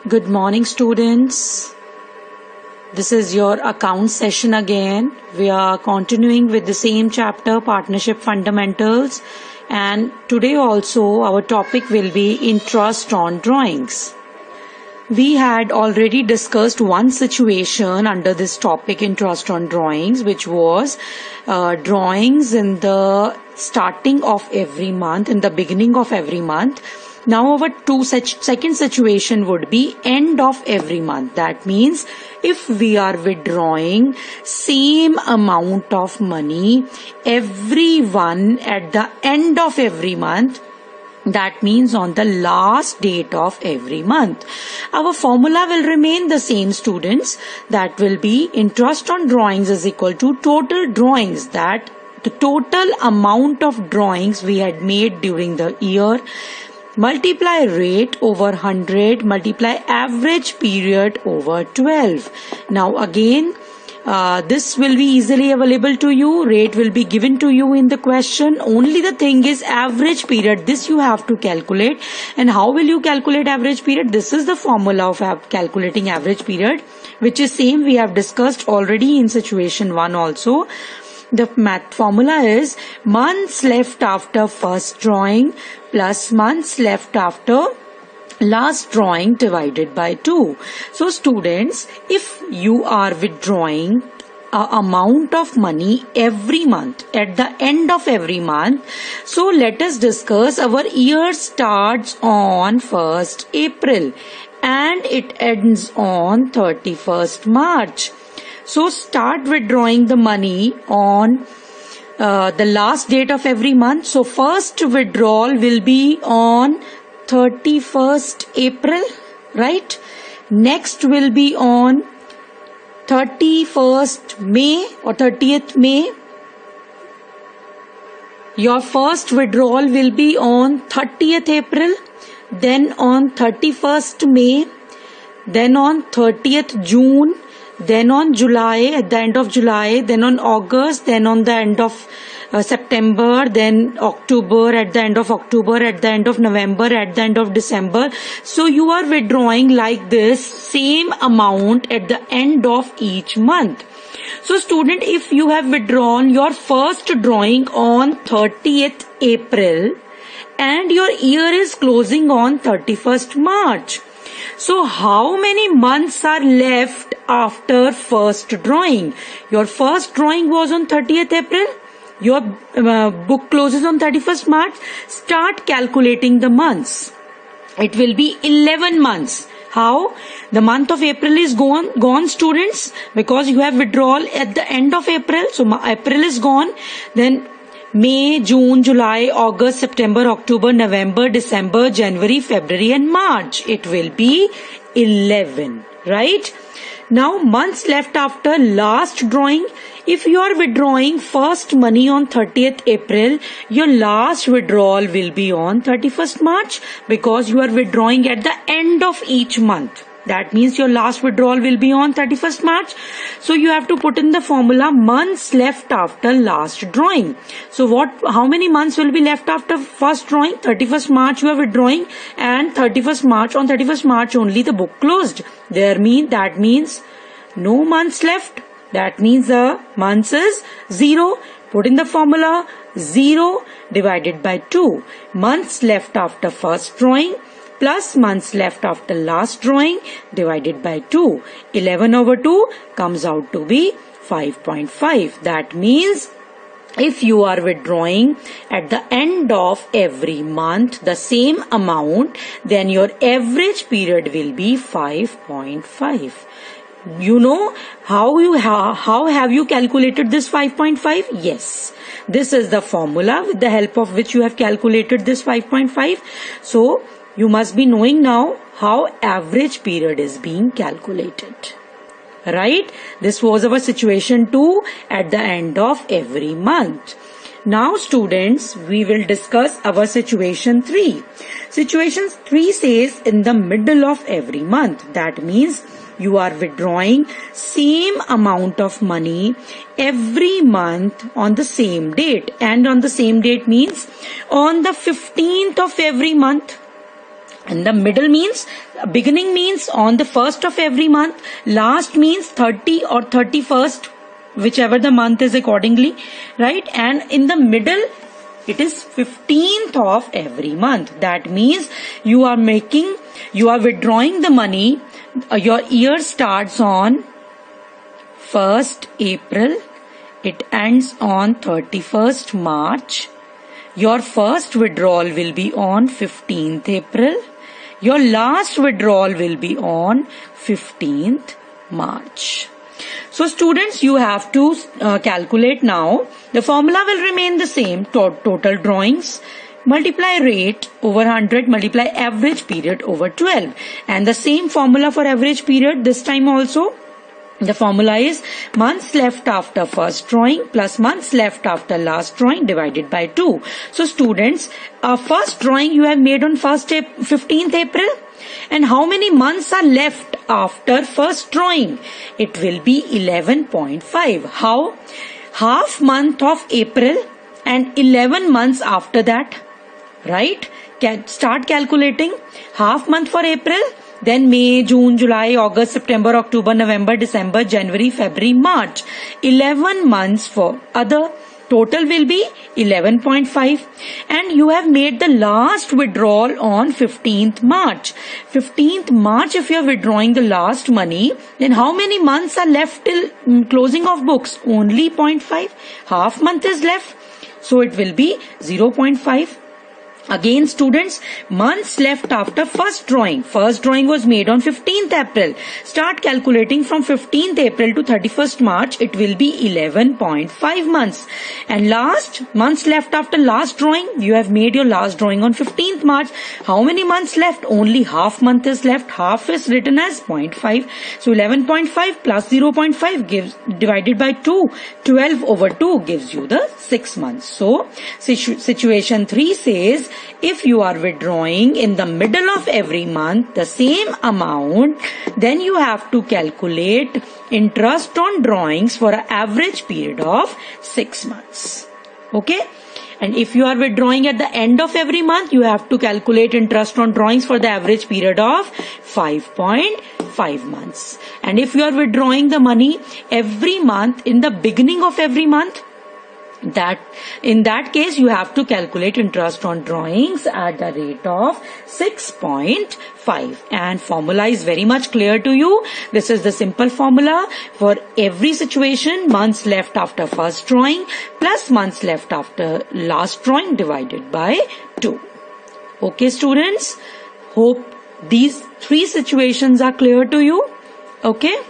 Good morning, students. This is your account session again. We are continuing with the same chapter, Partnership Fundamentals. And today also our topic will be interest on drawings. We had already discussed one situation under this topic, interest on drawings, which was drawings in the starting of every month, in the beginning of every month. Now our second situation would be end of every month. That means if we are withdrawing same amount of money everyone at the end of every month, that means on the last date of every month. Our formula will remain the same, students. That will be interest on drawings is equal to total drawings, that the total amount of drawings we had made during the year, multiply rate over 100, multiply average period over 12. Now again, this will be easily available to you. Rate will be given to you in the question. Only the thing is average period. This you have to calculate. And how will you calculate average period? This is the formula of calculating average period, which is same we have discussed already in situation 1 also. The math formula is months left after first drawing plus months left after last drawing divided by 2. So students, if you are withdrawing a amount of money every month at the end of every month, so let us discuss. Our year starts on 1st April and it ends on 31st March. So start withdrawing the money on the last date of every month. So first withdrawal will be on 31st April, right? Next will be on 31st May or 30th May. Your first withdrawal will be on 30th April, then on 31st May, then on 30th June, then on July, at the end of July, then on August, then on the end of September, then October, at the end of October, at the end of November, at the end of December. So you are withdrawing like this same amount at the end of each month. So student, if you have withdrawn your first drawing on 30th April and your year is closing on 31st March, so how many months are left after first drawing? Your first drawing was on 30th April. Your book closes on 31st March. Start calculating the months. It will be 11 months. How? The month of April is gone students, because you have withdrawal at the end of April. So April is gone. Then May, June, July, August, September, October, November, December, January, February and March. It will be 11, right? Now months left after last drawing. If you are withdrawing first money on 30th April, your last withdrawal will be on 31st March, because you are withdrawing at the end of each month. That means your last withdrawal will be on 31st March. So you have to put in the formula months left after last drawing. So how many months will be left after first drawing? 31st March you are withdrawing, and 31st March, on 31st March only the book closed. That means no months left. That means the months is 0. Put in the formula 0 divided by 2. Months left after first drawing plus months left after last drawing divided by 2. 11 over 2 comes out to be 5.5. That means if you are withdrawing at the end of every month the same amount, then your average period will be 5.5. You know how have you calculated this 5.5? Yes, this is the formula with the help of which you have calculated this 5.5. So you must be knowing now how average period is being calculated, right? This was our situation 2 at the end of every month. Now students, we will discuss our situation 3. Situation 3 says in the middle of every month. That means you are withdrawing same amount of money every month on the same date. And on the same date means on the 15th of every month. And the middle means, beginning means on the 1st of every month, last means 30 or 31st, whichever the month is accordingly, right? And in the middle, it is 15th of every month. That means you are withdrawing the money. Your year starts on 1st April. It ends on 31st March. Your first withdrawal will be on 15th April. Your last withdrawal will be on 15th March. So students, you have to calculate now. The formula will remain the same. Total drawings, multiply rate over 100, multiply average period over 12. And the same formula for average period this time also. The formula is months left after first drawing plus months left after last drawing divided by 2. So students, first drawing you have made on 15th April. And how many months are left after first drawing? It will be 11.5. How? Half month of April and 11 months after that. Right? Start calculating. Half month for April. Then May, June, July, August, September, October, November, December, January, February, March. 11 months for other. Total will be 11.5. And you have made the last withdrawal on 15th March. 15th March, if you are withdrawing the last money, then how many months are left till closing of books? Only 0.5. Half month is left. So it will be 0.5. Again students, months left after first drawing. First drawing was made on 15th April. Start calculating from 15th April to 31st March. It will be 11.5 months. And last, months left after last drawing. You have made your last drawing on 15th March. How many months left? Only half month is left. Half is written as 0.5. So 11.5 plus 0.5 gives, divided by 2. 12 over 2 gives you the 6 months. So situation 3 says, if you are withdrawing in the middle of every month the same amount, then you have to calculate interest on drawings for an average period of 6 months. Okay? And if you are withdrawing at the end of every month, you have to calculate interest on drawings for the average period of 5.5 months. And if you are withdrawing the money every month in the beginning of every month, in that case you have to calculate interest on drawings at the rate of 6.5. And formula is very much clear to you. This is the simple formula for every situation. Months left after first drawing plus months left after last drawing divided by 2. Okay students, hope these 3 situations are clear to you. Okay.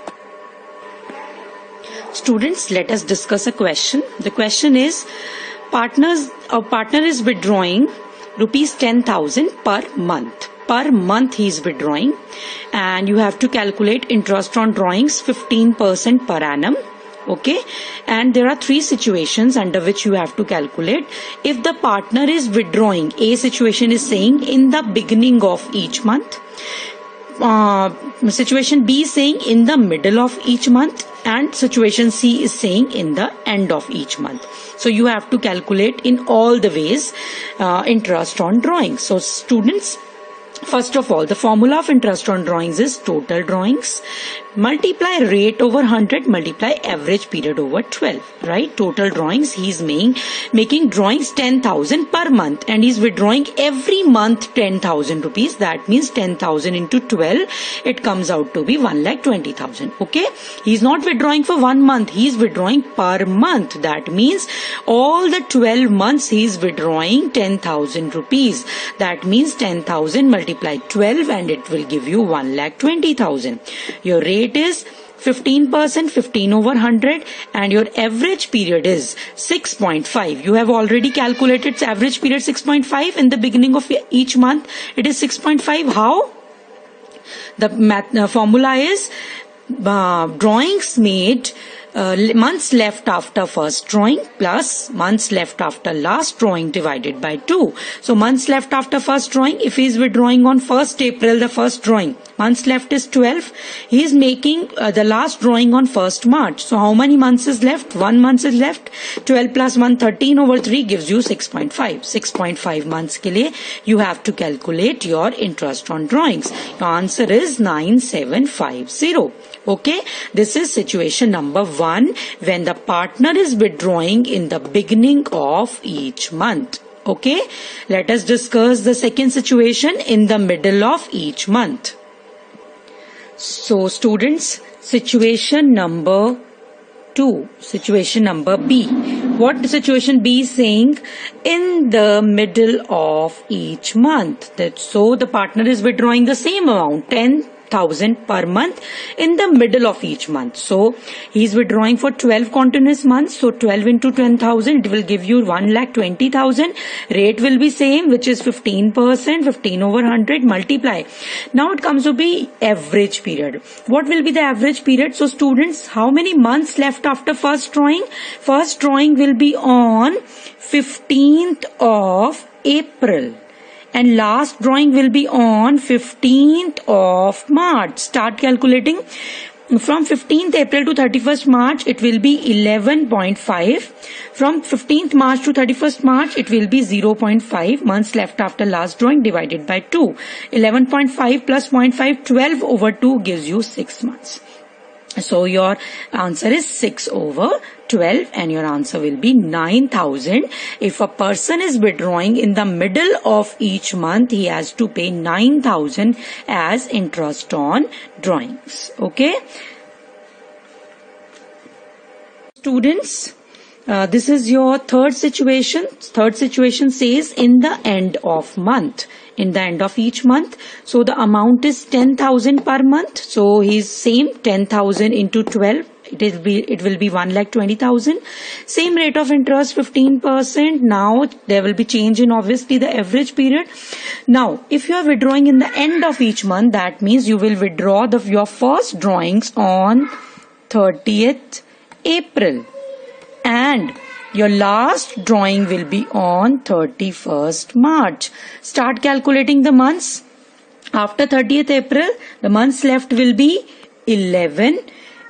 Students, let us discuss a question. The question is, partner is withdrawing rupees 10,000 per month. Per month he is withdrawing, and you have to calculate interest on drawings 15% per annum. Okay, and there are 3 situations under which you have to calculate. If the partner is withdrawing, A situation is saying in the beginning of each month. Situation B is saying in the middle of each month, and situation C is saying in the end of each month. So you have to calculate in all the ways interest on drawings. So students, first of all, the formula of interest on drawings is total drawings multiply rate over 100 multiply average period over 12, right? Total drawings, he is making drawings 10,000 per month, and he is withdrawing every month 10,000 rupees. That means 10,000 into 12, it comes out to be 1,20,000. Okay, he is not withdrawing for 1 month, he is withdrawing per month. That means all the 12 months he is withdrawing 10,000 rupees. That means 10,000 multiply 12 and it will give you 1,20,000. Your rate is 15%, 15 over 100, and your average period is 6.5. You have already calculated average period 6.5 in the beginning of each month. It is 6.5. How? The formula is drawings made months left after first drawing plus months left after last drawing divided by 2. So months left after first drawing, if he is withdrawing on 1st April, the first drawing, months left is 12. He is making the last drawing on 1st March. So how many months is left? 1 month is left. 12 plus 1, 13 over 3 gives you 6.5. 6.5 months ke liye you have to calculate your interest on drawings. Your answer is 9750. Okay, this is situation number 1 when the partner is withdrawing in the beginning of each month. Okay, let us discuss the second situation in the middle of each month. So students, situation number 2, situation number B. What situation B is saying? In the middle of each month. So the partner is withdrawing the same amount, 10,000 per month in the middle of each month. So he is withdrawing for 12 continuous months. So 12 into 10,000, it will give you 1,20,000. Rate will be same, which is 15%, 15 over 100, multiply. Now it comes to be average period. What will be the average period? So students, how many months left after first drawing? First drawing will be on 15th of April. And last drawing will be on 15th of March. Start calculating. From 15th April to 31st March, it will be 11.5. From 15th March to 31st March, it will be 0.5 months left after last drawing divided by 2. 11.5 plus 0.5, 12 over 2 gives you 6 months. So your answer is 6 over 12 and your answer will be 9,000. If a person is withdrawing in the middle of each month, he has to pay 9,000 as interest on drawings. Okay. Students, this is your third situation. Third situation says in the end of month. In the end of each month. So the amount is 10,000 per month. So he's same 10,000 into 12. It will be 1,20,000. Same rate of interest 15%. Now there will be change in obviously the average period. Now if you are withdrawing in the end of each month, that means you will withdraw your first drawings on 30th April. And your last drawing will be on 31st March. Start calculating the months. After 30th April, the months left will be 11.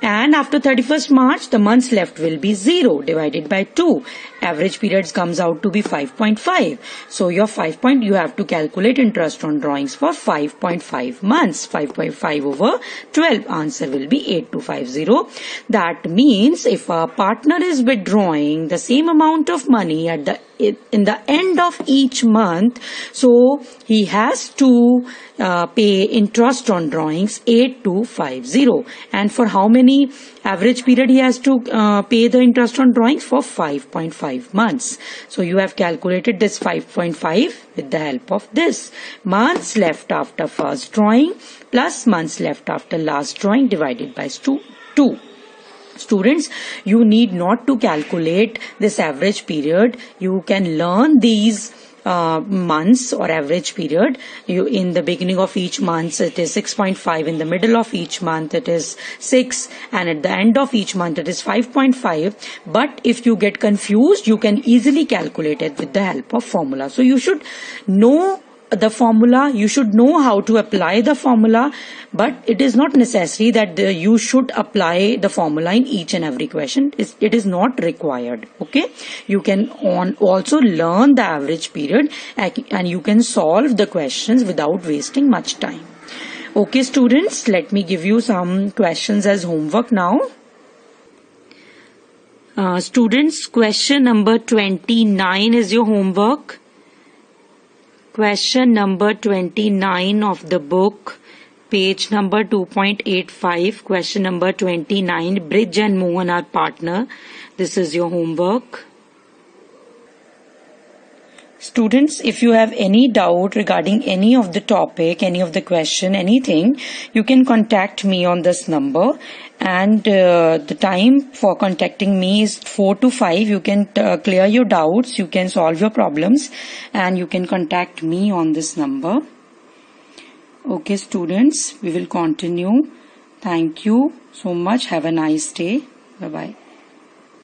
And after 31st March, the months left will be 0 divided by 2. Average periods comes out to be 5.5. So your you have to calculate interest on drawings for 5.5 months. 5.5 over 12. Answer will be 8250. That means if a partner is withdrawing the same amount of money in the end of each month, so he has to pay interest on drawings 8250. And for how many average period he has to pay the interest on drawings? For 5.5 months. So you have calculated this 5.5 with the help of this. Months left after first drawing plus months left after last drawing divided by 2. Students, you need not to calculate this average period. You can learn these months or average period. In the beginning of each month it is 6.5, in the middle of each month it is 6, and at the end of each month it is 5.5. But if you get confused, you can easily calculate it with the help of formula. So you should know the formula, you should know how to apply the formula, but it is not necessary that you should apply the formula in each and every question. It is not required. Okay, you can also learn the average period and you can solve the questions without wasting much time. Okay students, let me give you some questions as homework now. Students, question number 29 is your homework. Question number 29 of the book, page number 2.85. Question number 29. Bridge and Mohan are partner. This is your homework. Students, if you have any doubt regarding any of the topic, any of the question, anything, you can contact me on this number. And the time for contacting me is 4 to 5. You can clear your doubts, you can solve your problems, and you can contact me on this number. Okay students, we will continue. Thank you so much. Have a nice day. Bye bye.